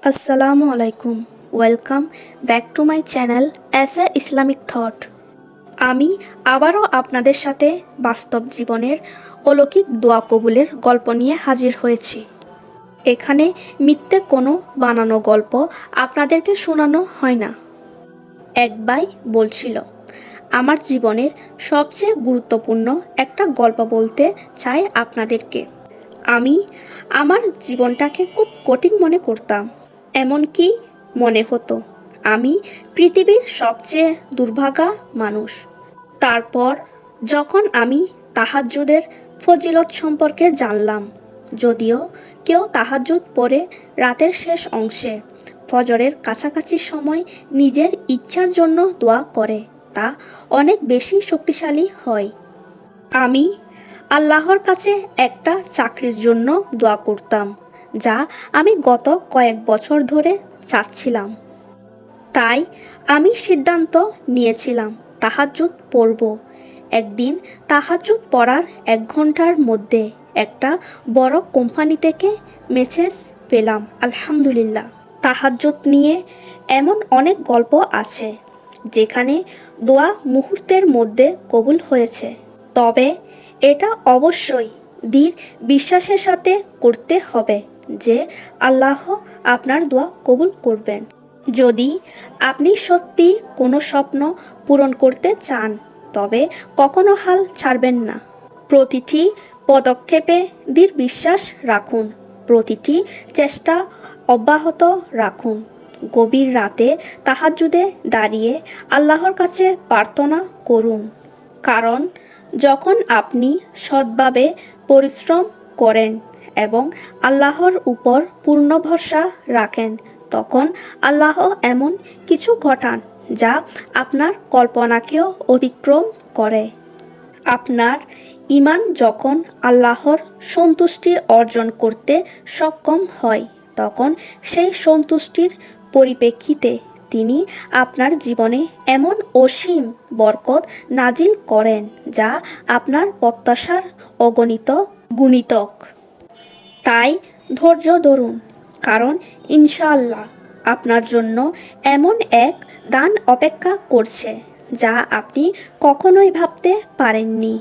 আসসালামু আলাইকুম। Welcome back to my channel as a Islamic thought. আমি আবারও আপনাদের সাথে বাস্তব জীবনের অলৌকিক দোয়া কবুলের গল্প নিয়ে হাজির হয়েছি। এখানে মিথ্যে কোনো বানানো গল্প আপনাদেরকে শোনানো হয় না। এক ভাই বলছিল, আমার জীবনের সবচেয়ে গুরুত্বপূর্ণ একটা গল্প বলতে চাই আপনাদেরকে। আমি আমার জীবনটাকে খুব কঠিন মনে করতাম। এমনকি মনে হতো আমি পৃথিবীর সবচেয়ে দুর্ভাগা মানুষ। তারপর যখন আমি তাহাজ্জুদের ফজিলত সম্পর্কে জানলাম, যদিও কেউ তাহাজ্জুদ পড়ে রাতের শেষ অংশে ফজরের কাছাকাছি সময় নিজের ইচ্ছার জন্য দোয়া করে, তা অনেক বেশি শক্তিশালী হয়। আমি আল্লাহর কাছে একটা চাকরির জন্য দোয়া করতাম, যা আমি গত কয়েক বছর ধরে চাচ্ছিলাম। তাই আমি সিদ্ধান্ত নিয়েছিলাম তাহাজ্জুদ পড়ব। একদিন তাহাজ্জুদ পড়ার 1 ঘন্টার মধ্যে একটা বড় কোম্পানি থেকে মেসেজ পেলাম। আলহামদুলিল্লাহ। তাহাজ্জুদ নিয়ে এমন অনেক গল্প আছে যেখানে দোয়া মুহূর্তের মধ্যে কবুল হয়েছে, তবে এটা অবশ্যই দৃঢ় বিশ্বাসের সাথে করতে হবে যে আল্লাহ আপনার দোয়া কবুল করবেন। যদি আপনি সত্যি কোনো স্বপ্ন পূরণ করতে চান, তবে কখনো হাল ছাড়বেন না। প্রতিটি পদক্ষেপে দৃঢ় বিশ্বাস রাখুন, প্রতিটি চেষ্টা অব্যাহত রাখুন। গভীর রাতে তাহাজ্জুদে দাঁড়িয়ে আল্লাহর কাছে প্রার্থনা করুন, কারণ যখন আপনি সৎভাবে পরিশ্রম করেন এবং আল্লাহর উপর পূর্ণ ভরসা রাখেন, তখন আল্লাহ এমন কিছু ঘটান যা আপনার কল্পনাকেও অতিক্রম করে। আপনার ঈমান যখন আল্লাহর সন্তুষ্টি অর্জন করতে সক্ষম হয়, তখন সেই সন্তুষ্টির পরিপ্রেক্ষিতে তিনি আপনার জীবনে এমন অসীম বরকত নাজিল করেন যা আপনার প্রত্যাশার অগণিত গুণিতক। তাই ধৈর্য ধরুন, কারণ ইনশাআল্লাহ আপনার জন্য এমন এক দান অপেক্ষা করছে যা আপনি কখনোই ভাবতে পারেননি।